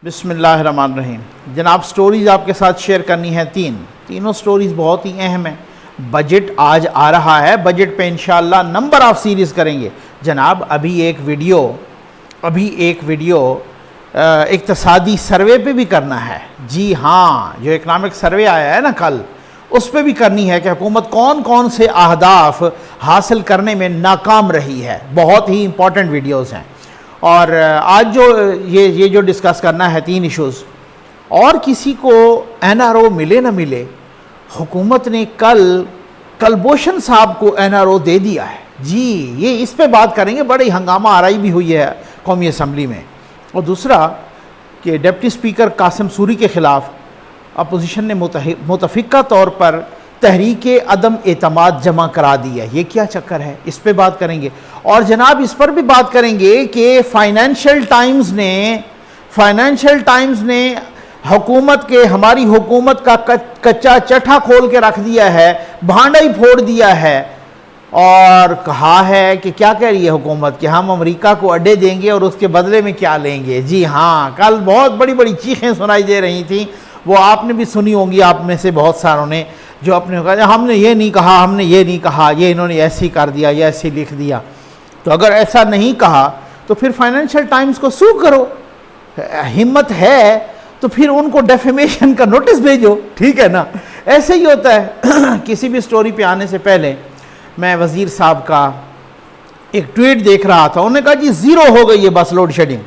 बिस्मिल्लाहिर्रहमानिर्रहीम। जनाब, स्टोरीज़ आपके साथ शेयर करनी है तीनों स्टोरीज़ बहुत ही अहम है। बजट आज आ रहा है, बजट पे इंशाअल्लाह नंबर ऑफ़ सीरीज़ करेंगे। जनाब, अभी एक वीडियो इक़्तिसादी सर्वे पे भी करना है। जी हाँ, जो इकनॉमिक सर्वे आया है ना कल, उस पर भी करनी है कि हुकूमत कौन कौन से अहदाफ हासिल करने में नाकाम रही है। बहुत ही इंपॉर्टेंट वीडियोज़ हैं। और आज जो ये जो डिस्कस करना है 3 इश्यूज़, और किसी को NRO मिले ना मिले, हुकूमत ने कल कलभूषण साहब को NRO दे दिया है। जी, ये इस पे बात करेंगे। बड़ी हंगामा आराई भी हुई है कौमी असम्बली में। और दूसरा कि डिप्टी स्पीकर कासिम सूरी के ख़िलाफ़ अपोजिशन ने मुतफ़िक़ा तौर पर तहरीक अदम एतमाद जमा करा दी है। ये क्या चक्कर है, इस पे बात करेंगे। और जनाब, इस पर भी बात करेंगे कि फाइनेंशियल टाइम्स ने हमारी हुकूमत का कच्चा चट्ठा खोल के रख दिया है, भांडा ही फोड़ दिया है। और कहा है कि क्या कह रही है हुकूमत कि हम अमेरिका को अड्डे देंगे और उसके बदले में क्या लेंगे। जी हाँ, कल बहुत बड़ी बड़ी चीखें सुनाई दे रही थी। वो आपने भी सुनी होंगी, आप में से बहुत सारों ने, जो अपने कहा हमने ये नहीं कहा, ये इन्होंने ऐसे ही कर दिया, ये ऐसे लिख दिया। तो अगर ऐसा नहीं कहा तो फिर फाइनेंशियल टाइम्स को सू करो। हिम्मत है तो फिर उनको डेफेमेशन का नोटिस भेजो, ठीक है ना। ऐसे ही होता है। किसी भी स्टोरी पे आने से पहले मैं वज़ीर साहब का एक ट्वीट देख रहा था। उन्होंने कहा जी 0 हो गई है बस लोड शेडिंग,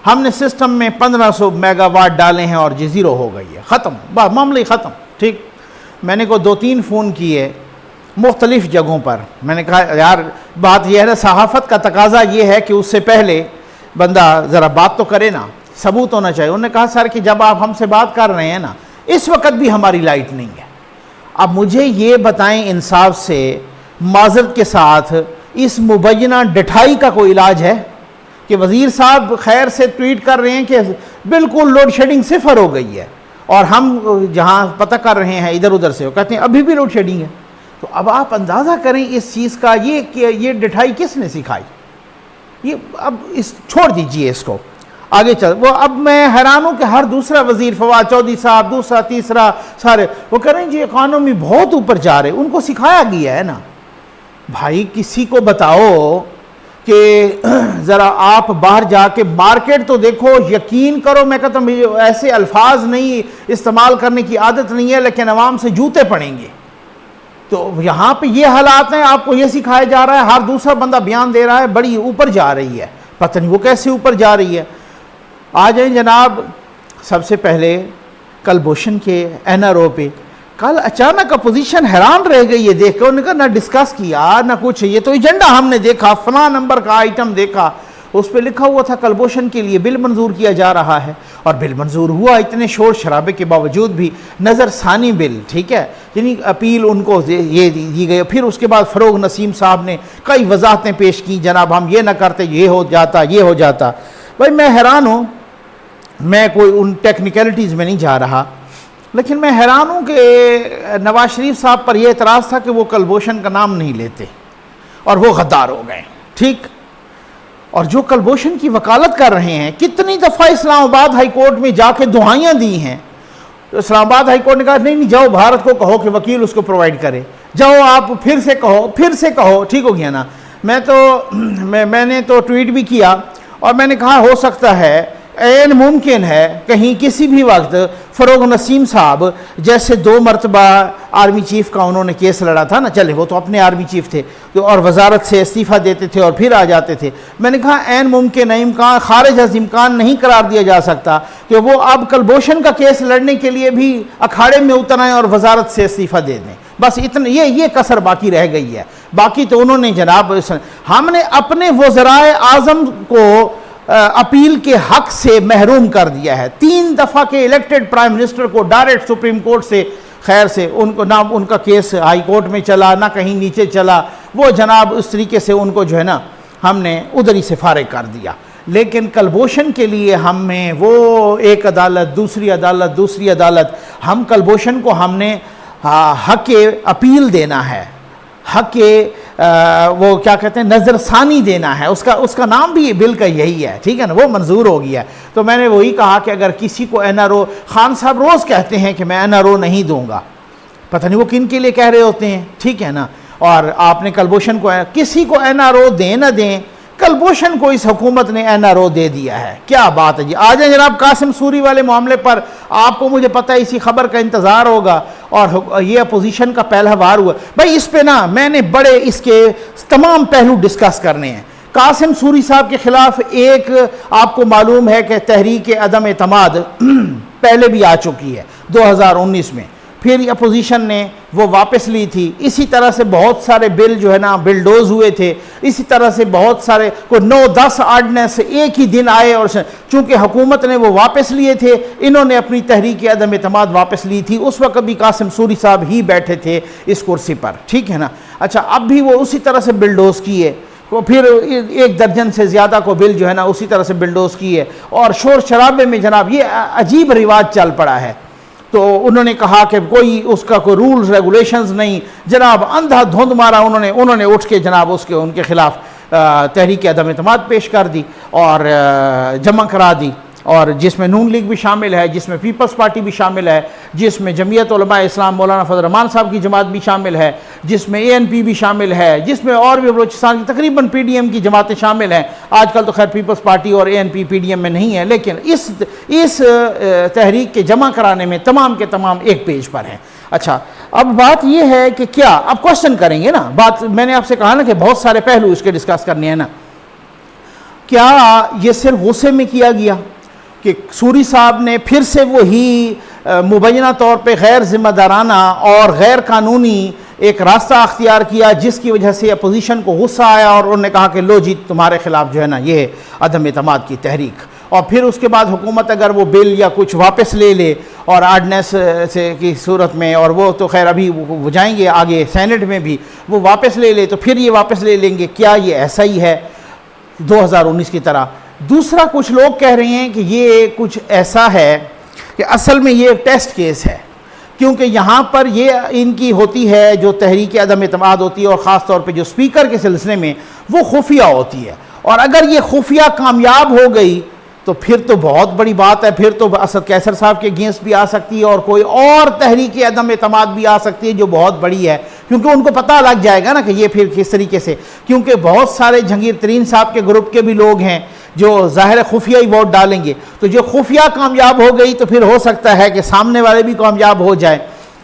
हमने सिस्टम में 1500 मेगावाट डाले हैं और जी 0 हो गई है, ख़त्म, मामला ही ख़त्म। ठीक, मैंने को 2-3 फ़ोन किए मुख्तलिफ़ जगहों पर। मैंने कहा यार, बात यह है ना, सहाफ़त का तकाजा ये है कि उससे पहले बंदा ज़रा बात तो करे ना, सबूत होना चाहिए। उन्होंने कहा सर कि जब आप हमसे बात कर रहे हैं ना, इस वक्त भी हमारी लाइट नहीं है। अब मुझे ये बताएं इंसाफ से, माज़रत के साथ, इस मुबैना डठाई का कोई इलाज है कि वज़ीर साहब खैर से ट्वीट कर रहे हैं कि बिल्कुल लोड शेडिंग 0 हो गई है, और हम जहाँ पता कर रहे हैं इधर उधर से, वो कहते हैं अभी भी लोड शेडिंग है। तो अब आप अंदाज़ा करें इस चीज़ का, ये डिठाई किसने सिखाई। ये अब छोड़ दीजिए इसको, आगे चल। वो अब मैं हैरान हूँ कि हर दूसरा वज़ीर, फवाद चौधरी साहब, दूसरा तीसरा, सारे वो कह रहे हैं जी इकॉनमी बहुत ऊपर जा रहे। उनको सिखाया गया है ना भाई, किसी को बताओ कि ज़रा आप बाहर जाके मार्केट तो देखो, यकीन करो, मैं कहता हूँ ऐसे अल्फाज नहीं इस्तेमाल करने की आदत नहीं है, लेकिन अवाम से जूते पड़ेंगे। तो यहाँ पे ये हालात हैं, आपको ये सिखाया जा रहा है, हर दूसरा बंदा बयान दे रहा है बड़ी ऊपर जा रही है, पता नहीं वो कैसे ऊपर जा रही है। आ जाए जनाब, सबसे पहले कलभूषण के NRO पे कल अचानक अपोजिशन हैरान रह गई है देख कर। उन्होंने कहा ना डिस्कस किया ना कुछ, ये तो एजेंडा हमने देखा, फला नंबर का आइटम देखा, उस पर लिखा हुआ था कलभूषण के लिए बिल मंजूर किया जा रहा है, और बिल मंजूर हुआ इतने शोर शराबे के बावजूद भी। नज़रसानी बिल, ठीक है, यानी अपील उनको ये दी गई। फिर उसके बाद फ़रोग नसीम साहब ने कई वजाहतें पेश की, जनाब हम ये ना करते ये हो जाता। भाई मैं हैरान हूँ, मैं कोई उन टेक्निकलिटीज़ में नहीं जा रहा, लेकिन मैं हैरान हूँ कि नवाज शरीफ साहब पर यह एतराज़ था कि वो कलभूषण का नाम नहीं लेते, और वो गद्दार हो गए। ठीक, और जो कलभूषण की वकालत कर रहे हैं, कितनी दफ़ा इस्लामाबाद हाई कोर्ट में जाके दुआएं दी हैं। तो इस्लामाबाद हाई कोर्ट ने कहा नहीं जाओ भारत को कहो कि वकील उसको प्रोवाइड करे, जाओ आप फिर से कहो, ठीक हो गया ना। मैंने तो ट्वीट भी किया, और मैंने कहा हो सकता है, ऐन मुमकिन है कहीं किसी भी वक्त फ़रोग नसीम साहब जैसे 2 मरतबा आर्मी चीफ़ का उन्होंने केस लड़ा था ना, चले वो तो अपने आर्मी चीफ़ थे, तो और वजारत से इस्तीफ़ा देते थे और फिर आ जाते थे। मैंने कहा ऐन मुमकिन है, इम्कान खारिज अज़ इम्कान नहीं करार दिया जा सकता कि वो अब कलभूषण का केस लड़ने के लिए भी अखाड़े में उतर आएँ और वजारत से इस्तीफ़ा दे दें। बस इतना ये कसर बाकी रह गई है। बाकी तो उन्होंने जनाब, हमने अपने वज़राए आज़म को अपील के हक से महरूम कर दिया है। 3 दफ़ा के इलेक्टेड प्राइम मिनिस्टर को डायरेक्ट सुप्रीम कोर्ट से, खैर से उनको ना उनका केस हाई कोर्ट में चला ना कहीं नीचे चला, वो जनाब उस तरीके से उनको जो है ना हमने उधर ही से फारिग कर दिया। लेकिन कलभूषण के लिए हमें वो एक अदालत दूसरी अदालत, हम कलभूषण को हमने हक अपील देना है, हक वो क्या कहते हैं नज़रसानी देना है, उसका नाम भी बिल का यही है, ठीक है ना, वो मंजूर हो गया है। तो मैंने वही कहा कि अगर किसी को NRO, खान साहब रोज़ कहते हैं कि मैं NRO नहीं दूंगा, पता नहीं वो किन के लिए कह रहे होते हैं, ठीक है ना। और आपने कलभूषण को, किसी को NRO दें ना दें, कलभूषण को इस हुकूमत ने NRO दे दिया है, क्या बात है जी। आ जाए जनाब कासिम सूरी वाले मामले पर, आपको मुझे पता है इसी खबर का इंतज़ार होगा, और ये अपोजिशन का पहला वार हुआ भाई। इस पे ना मैंने बड़े इसके तमाम पहलू डिस्कस करने हैं। कासिम सूरी साहब के खिलाफ एक, आपको मालूम है कि तहरीक अदम एतमाद पहले भी आ चुकी है 2019 में, फिर अपोजिशन ने वो वापस ली थी। इसी तरह से बहुत सारे बिल जो है ना बिलडोज हुए थे, इसी तरह से बहुत सारे को 9-10 आर्डनेंस एक ही दिन आए, और चूंकि हुकूमत ने वो वापस लिए थे, इन्होंने अपनी तहरीक अदम एतमाद वापस ली थी। उस वक्त भी कासिम सूरी साहब ही बैठे थे इस कुर्सी पर, ठीक है ना। अच्छा, अब भी वो उसी तरह से बिलडोज किए, तो फिर 1 दर्जन से ज़्यादा को बिल जो है ना उसी तरह से बिलडोज किए, और शोर शराबे में जनाब ये अजीब रिवाज चल पड़ा है। तो उन्होंने कहा कि कोई उसका कोई रूल्स रेगुलेशंस नहीं, जनाब अंधाधुंध मारा उन्होंने उठ के जनाब उनके खिलाफ तहरीक अदम एतमाद पेश कर दी और जमा करा दी, और जिसमें नून लीग भी शामिल है, जिसमें पीपल्स पार्टी भी शामिल है, जिसमें जमीयत उलमा इस्लाम मौलाना फजल रहमान साहब की जमात भी शामिल है, जिसमें ANP भी शामिल है, जिसमें और भी बलूचिस्तान की तकरीबन PDM की जमातें शामिल हैं। आजकल तो खैर पीपल्स पार्टी और ANP PDM में नहीं है, लेकिन इस तहरीक के जमा कराने में तमाम के तमाम एक पेज पर हैं। अच्छा, अब बात यह है कि क्या अब क्वेश्चन करेंगे ना, बात मैंने आपसे कहा ना कि बहुत सारे पहलू इसके डिस्कस करने हैं ना। क्या ये सिर्फ गुस्से में किया गया कि सूरी साहब ने फिर से वही मुबैना तौर पे गैर जिम्मेदाराना और गैर कानूनी एक रास्ता अख्तियार किया, जिसकी वजह से अपोजिशन को गुस्सा आया और उन्होंने कहा कि लो जी तुम्हारे खिलाफ जो है ना ये अदम एतमाद की तहरीक, और फिर उसके बाद हुकूमत अगर वो बिल या कुछ वापस ले ले और आर्डनेंस से की सूरत में, और वो तो खैर अभी वो जाएंगे आगे सेनेट में भी, वो वापस ले ले तो फिर ये वापस ले लेंगे। क्या ये ऐसा ही है 2019 की तरह? दूसरा, कुछ लोग कह रहे हैं कि ये कुछ ऐसा है कि असल में ये टेस्ट केस है, क्योंकि यहाँ पर ये इनकी होती है जो तहरीक अदम एतमाद होती है, और ख़ास तौर पे जो स्पीकर के सिलसिले में वो खुफिया होती है, और अगर ये खुफिया कामयाब हो गई तो फिर तो बहुत बड़ी बात है, फिर तो असद कैसर साहब के अगेंस्ट भी आ सकती है और कोई और तहरीक अदम एतमाद भी आ सकती है जो बहुत बड़ी है, क्योंकि उनको पता लग जाएगा ना कि ये फिर किस तरीके से, क्योंकि बहुत सारे जहांगीर तरीन साहब के ग्रुप के भी लोग हैं जो ज़ाहिर खुफिया ही वोट डालेंगे, तो जो खुफिया कामयाब हो गई तो फिर हो सकता है कि सामने वाले भी कामयाब हो जाए।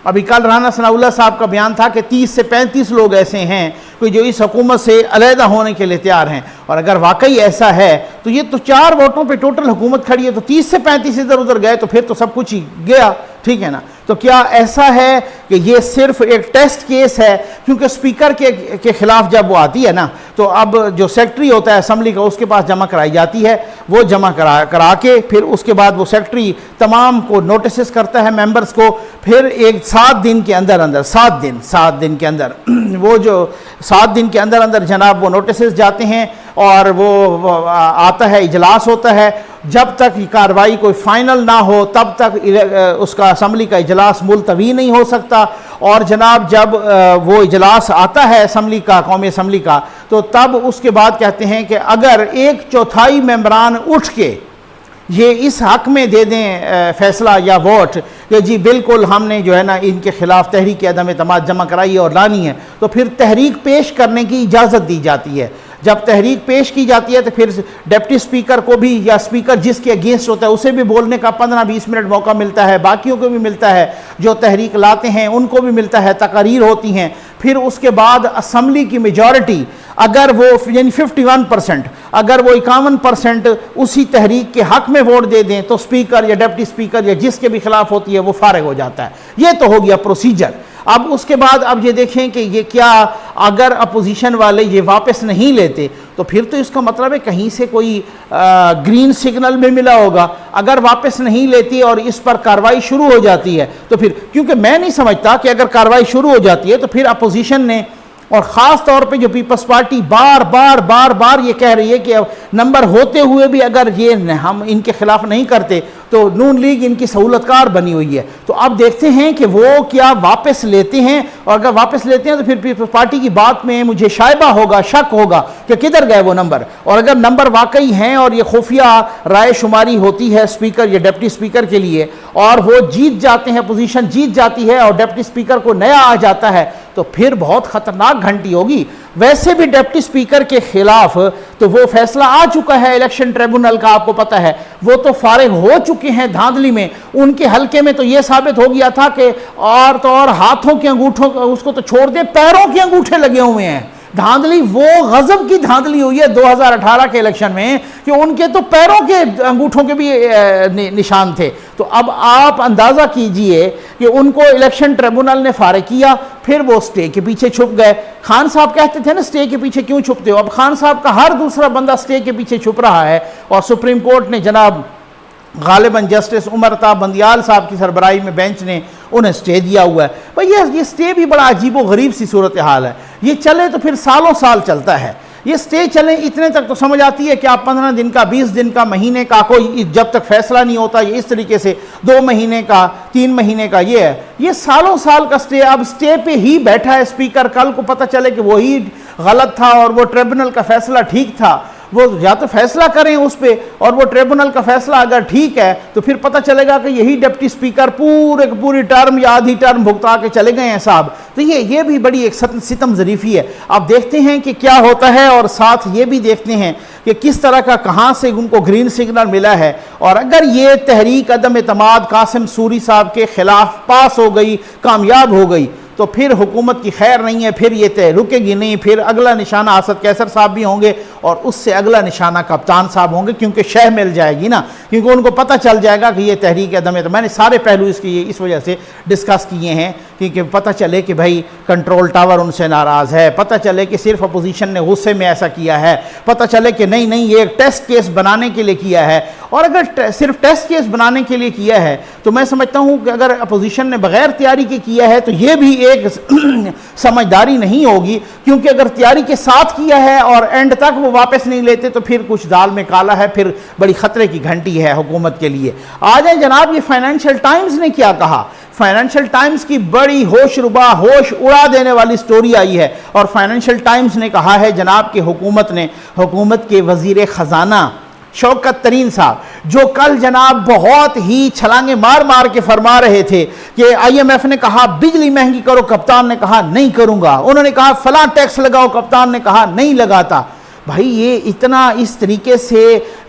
अभी कल राना सनाउल्लाह साहब का बयान था कि 30 से 35 लोग ऐसे हैं कि जो इस हुकूमत से अलहदा होने के लिए तैयार हैं, और अगर वाकई ऐसा है तो ये तो 4 वोटों पे टोटल हुकूमत खड़ी है, तो 30 से 35 इधर उधर गए तो फिर तो सब कुछ ही गया, ठीक है ना। तो क्या ऐसा है कि ये सिर्फ एक टेस्ट केस है? क्योंकि स्पीकर के खिलाफ जब वो आती है ना, तो अब जो सेक्रेटरी होता है असम्बली का उसके पास जमा कराई जाती है, वो जमा करा के फिर उसके बाद वो सेक्रेटरी तमाम को नोटिस करता है मेंबर्स को, फिर एक 7 दिन के अंदर 7 दिन के अंदर वो जो 7 दिन के अंदर जनाब वो नोटिस जाते हैं, और वो आता है, इजलास होता है। जब तक कार्रवाई कोई फाइनल ना हो तब तक उसका असम्बली का इजलास मुलतवी नहीं हो सकता, और जनाब जब वो इजलास आता है असम्बली का, कौमी असम्बली का, तो तब उसके बाद कहते हैं कि अगर 1/4 मेंबरान उठ के ये इस हक में दे दें फैसला या वोट कि जी बिल्कुल हमने जो है ना इनके खिलाफ तहरीक अदम एतमाद जमा कराई और लानी है, तो फिर तहरीक पेश करने की इजाज़त दी जाती है। जब तहरीक पेश की जाती है तो फिर डिप्टी स्पीकर को भी, या स्पीकर जिसके अगेंस्ट होता है उसे भी बोलने का 15-20 मिनट मौका मिलता है, बाकियों को भी मिलता है, जो तहरीक लाते हैं उनको भी मिलता है, तकारीर होती हैं। फिर उसके बाद असम्बली की मेजॉरिटी अगर वो यानी 51%, अगर वो 51% उसी तहरीक के हक में वोट दे दें तो स्पीकर या डिप्टी स्पीकर या जिसके भी खिलाफ होती है वो फारिग हो जाता है। ये तो हो गया प्रोसीजर। अब उसके बाद अब ये देखें कि ये क्या, अगर अपोजिशन वाले ये वापस नहीं लेते तो फिर तो इसका मतलब है कहीं से कोई ग्रीन सिग्नल भी मिला होगा। अगर वापस नहीं लेती और इस पर कार्रवाई शुरू हो जाती है तो फिर, क्योंकि मैं नहीं समझता कि अगर कार्रवाई शुरू हो जाती है तो फिर अपोजिशन ने, और ख़ास तौर पे जो पीपल्स पार्टी बार बार ये कह रही है कि नंबर होते हुए भी अगर ये हम इनके खिलाफ नहीं करते तो नून लीग इनकी सहूलतकार बनी हुई है। तो अब देखते हैं कि वो क्या वापस लेते हैं, और अगर वापस लेते हैं तो फिर पीपल्स पार्टी की बात में मुझे शायबा होगा, शक होगा कि किधर गए वो नंबर। और अगर नंबर वाकई हैं और ये खुफिया राय शुमारी होती है स्पीकर या डिप्टी स्पीकर के लिए, और वो जीत जाते हैं, पोजीशन जीत जाती है और डिप्टी स्पीकर को नया आ जाता है, तो फिर बहुत खतरनाक घंटी होगी। वैसे भी डिप्टी स्पीकर के खिलाफ तो वो फैसला आ चुका है इलेक्शन ट्रिब्यूनल का, आपको पता है, वो तो फारिग हो चुके हैं धांधली में। उनके हलके में तो ये साबित हो गया था कि और तो और हाथों के अंगूठों, उसको तो छोड़ दे, पैरों के अंगूठे लगे हुए हैं। धांधली वो गजब की धांधली हुई है 2018 के इलेक्शन में कि उनके तो पैरों के अंगूठों के भी निशान थे। तो अब आप अंदाजा कीजिए कि उनको इलेक्शन ट्रिब्यूनल ने फारिग किया, फिर वो स्टे के पीछे छुप गए। खान साहब कहते थे ना स्टे के पीछे क्यों छुपते हो, अब खान साहब का हर दूसरा बंदा स्टे के पीछे छुप रहा है। और सुप्रीम कोर्ट ने जनाब गालिबन जस्टिस उमरता बंदियाल साहब की सरबराही में बेंच ने उन्हें स्टे दिया हुआ है। भाई ये स्टे भी बड़ा अजीबो गरीब सी सूरत हाल है। ये चले तो फिर सालों साल चलता है। ये स्टे चले इतने तक तो समझ आती है कि आप 15 दिन का, 20 दिन का, महीने का, कोई जब तक फैसला नहीं होता, ये इस तरीके से 2 महीने का, 3 महीने का, ये है। ये सालों साल का स्टे। अब स्टे पे ही बैठा है स्पीकर, कल को पता चले कि वही गलत था और वो ट्रिब्यूनल का फैसला ठीक था, वो या तो फैसला करें उस पर, और वो ट्रिब्यूनल का फैसला अगर ठीक है तो फिर पता चलेगा कि यही डिप्टी स्पीकर पूरी टर्म या आधी टर्म भुगता के चले गए हैं साहब। तो ये भी बड़ी एक सितम ज़रीफ़ी है। अब देखते हैं कि क्या होता है, और साथ ये भी देखते हैं कि किस तरह का, कहाँ से उनको ग्रीन सिग्नल मिला है। और अगर ये तहरीक अदम एतमाद कासिम सूरी साहब के खिलाफ पास हो गई, कामयाब हो गई, तो फिर हुकूमत की खैर नहीं है, फिर ये तय रुकेगी नहीं। फिर अगला निशाना असद कैसर साहब भी होंगे और उससे अगला निशाना कप्तान साहब होंगे, क्योंकि शह मिल जाएगी ना, क्योंकि उनको पता चल जाएगा कि ये तहरीक अदम है। तो मैंने सारे पहलू इसकी इस वजह से डिस्कस किए हैं कि पता चले कि भाई कंट्रोल टावर उनसे नाराज़ है, पता चले कि सिर्फ अपोजिशन ने गुस्से में ऐसा किया है, पता चले कि नहीं ये एक टेस्ट केस बनाने के लिए किया है। और अगर सिर्फ टेस्ट केस बनाने के लिए किया है तो मैं समझता हूं कि अगर अपोजिशन ने बगैर तैयारी के किया है तो ये भी एक समझदारी नहीं होगी, क्योंकि अगर तैयारी के साथ किया है और एंड तक वो वापस नहीं लेते तो फिर कुछ दाल में काला है, फिर बड़ी खतरे की घंटी है हुकूमत के लिए। आ जाए जनाब, ये फाइनेंशियल टाइम्स ने क्या कहा। फाइनेंशियल टाइम्स की बड़ी होश उड़ा देने वाली स्टोरी आई है, और फाइनेंशियल टाइम्स ने कहा है जनाब कि हुकूमत के वजीर खजाना शौकत तरीन साहब, जो कल जनाब बहुत ही छलांगे मार मार के फरमा रहे थे कि IMF ने कहा बिजली महंगी करो, कप्तान ने कहा नहीं करूंगा, उन्होंने कहा फलां टैक्स लगाओ, कप्तान ने कहा नहीं लगाता। भाई ये इतना इस तरीके से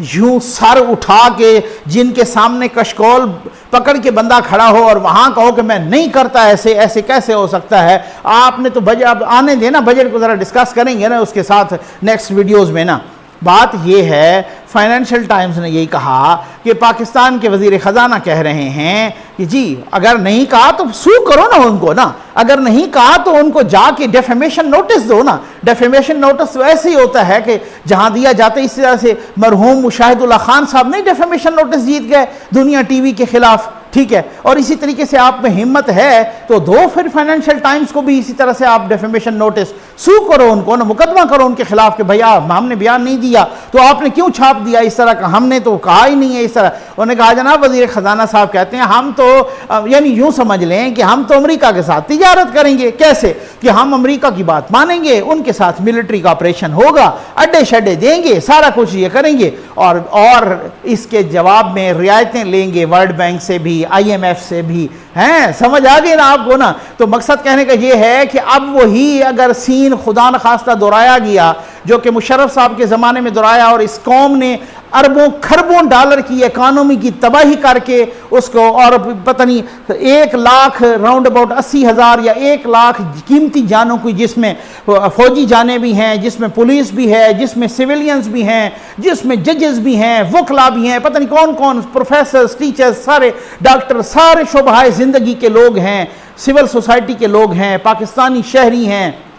यूं सर उठा के जिनके सामने कशकोल पकड़ के बंदा खड़ा हो और वहां कहो कि मैं नहीं करता, ऐसे कैसे हो सकता है। आपने तो बजट, अब आने देना, बजट को जरा डिस्कस करेंगे ना उसके साथ नेक्स्ट वीडियोस में ना। बात यह है, फाइनेंशियल टाइम्स ने यही कहा कि पाकिस्तान के वजीर ख़जाना कह रहे हैं कि जी अगर नहीं कहा तो सू करो ना उनको ना, अगर नहीं कहा तो उनको जाके डेफेमेशन नोटिस दो ना। डेफेमेशन नोटिस ऐसे ही होता है कि जहां दिया जाता है, इसी तरह से मरहूम मुशाहिदुल्लाह खान साहब नहीं डेफेमेशन नोटिस जीत गए दुनिया टीवी के खिलाफ, ठीक है। और इसी तरीके से आप में हिम्मत है तो दो फिर फाइनेंशियल टाइम्स को भी इसी तरह से आप डेफेमेशन नोटिस सू करो उनको ना, मुकदमा करो उनके खिलाफ कि भैया हमने बयान नहीं दिया तो आपने क्यों छाप दिया इस तरह का, हमने तो कहा ही नहीं है इस तरह। उन्होंने कहा जनाब वजीर खजाना साहब कहते हैं हम तो यानी यूं समझ लें कि हम तो अमेरिका के साथ तिजारत करेंगे। कैसे कि हम अमेरिका की बात मानेंगे, उनके साथ मिलिट्री का ऑपरेशन होगा, अड्डे शड्डे देंगे, सारा कुछ ये करेंगे और इसके जवाब में रियायतें लेंगे वर्ल्ड बैंक से भी, IMF से भी। हैं, समझ आ गई ना आपको ना। तो मकसद कहने का ये है कि अब वही अगर सीन खुदा न खास्ता दोहराया गया जो कि मुशर्रफ साहब के ज़माने में दोहराया, और इस कौम ने अरबों खरबों डॉलर की इकानमी की तबाही करके उसको, और पता नहीं 1 लाख राउंड अबाउट 80,000 या 1 लाख कीमती जानों की, जिसमें फौजी जाने भी हैं, जिसमें पुलिस भी है, जिसमें सिविलियंस भी हैं, जिसमें जजेस भी हैं, वकला भी हैं, पता नहीं कौन कौन, प्रोफेसर्स, टीचर्स, सारे डॉक्टर, सारे शोबाए ज़िंदगी के लोग हैं, सिविल सोसाइटी के लोग हैं, पाकिस्तानी शहरी हैं,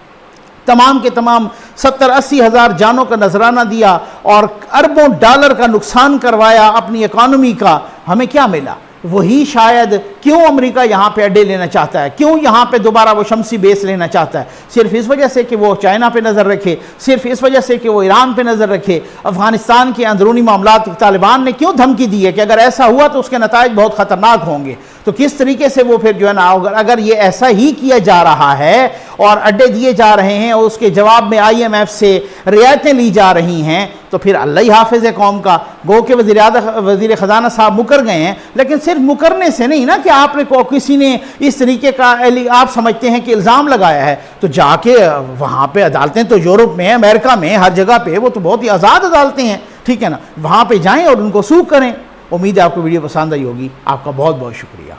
तमाम के तमाम 70-80 हज़ार जानों का नजराना दिया और अरबों डॉलर का नुकसान करवाया अपनी इकानमी का। हमें क्या मिला? वही शायद क्यों अमेरिका यहाँ पे अड्डे लेना चाहता है, क्यों यहाँ पे दोबारा वो शमसी बेस लेना चाहता है। सिर्फ इस वजह से कि वो चाइना पे नज़र रखे, सिर्फ इस वजह से कि वो ईरान पे नज़र रखे। अफगानिस्तान के अंदरूनी मामलात तालिबान ने क्यों धमकी दी है कि अगर ऐसा हुआ तो उसके नताइज बहुत ख़तरनाक होंगे। तो किस तरीके से वो फिर जो है ना, अगर ये ऐसा ही किया जा रहा है और अड्डे दिए जा रहे हैं और उसके जवाब में IMF से रियायतें ली जा रही हैं, तो फिर अल्लाह ही हाफिज़ है कौम का। गो के वज़ीर ख़जाना साहब मुकर गए हैं, लेकिन सिर्फ मुकरने से नहीं ना कि आपने किसी ने इस तरीके का आप समझते हैं कि इल्ज़ाम लगाया है, तो जाके वहाँ पे अदालतें तो यूरोप में, अमेरिका में, हर जगह पे वो तो बहुत ही आज़ाद अदालतें हैं, ठीक है ना, वहाँ पे जाएं और उनको सू करें। उम्मीद है आपको वीडियो पसंद आई होगी। आपका बहुत बहुत शुक्रिया।